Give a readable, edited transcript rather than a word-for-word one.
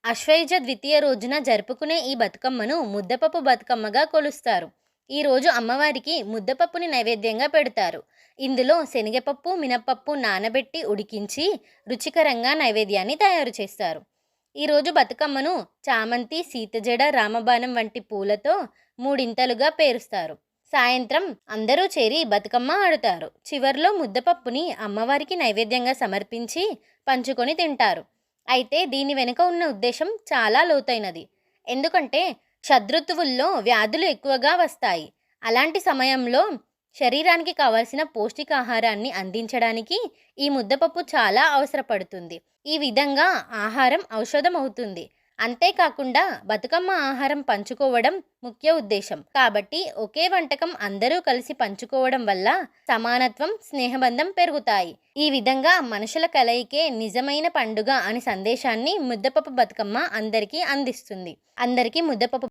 ఆశ్వయుజ ద్వితీయ రోజున జరుపుకునే ఈ బతుకమ్మను ముద్దపప్పు బతుకమ్మగా కొలుస్తారు. ఈ రోజు అమ్మవారికి ముద్దపప్పుని నైవేద్యంగా పెడతారు. ఇందులో శనగపప్పు, మినపప్పు నానబెట్టి ఉడికించి రుచికరంగా నైవేద్యాన్ని తయారు చేస్తారు. ఈరోజు బతుకమ్మను చామంతి, సీతజడ, రామబాణం వంటి పూలతో మూడింతలుగా పేరుస్తారు. సాయంత్రం అందరూ చేరి బతుకమ్మ ఆడుతారు. చివర్లో ముద్దపప్పుని అమ్మవారికి నైవేద్యంగా సమర్పించి పంచుకొని తింటారు. అయితే దీని వెనుక ఉన్న ఉద్దేశం చాలా లోతైనది. ఎందుకంటే షడ్రుతువుల్లో వ్యాధులు ఎక్కువగా వస్తాయి. అలాంటి సమయంలో శరీరానికి కావలసిన పౌష్టికాహారాన్ని అందించడానికి ఈ ముద్దపప్పు చాలా అవసరపడుతుంది. ఈ విధంగా ఆహారం ఔషధం అవుతుంది. అంతేకాకుండా బతుకమ్మ ఆహారం పంచుకోవడం ముఖ్య ఉద్దేశం. కాబట్టి ఒకే వంటకం అందరూ కలిసి పంచుకోవడం వల్ల సమానత్వం, స్నేహబంధం పెరుగుతాయి. ఈ విధంగా మనుషుల కలయికే నిజమైన పండుగ అని సందేశాన్ని ముద్దపప్పు బతుకమ్మ అందరికీ అందిస్తుంది. అందరికీ ముద్దపప్పు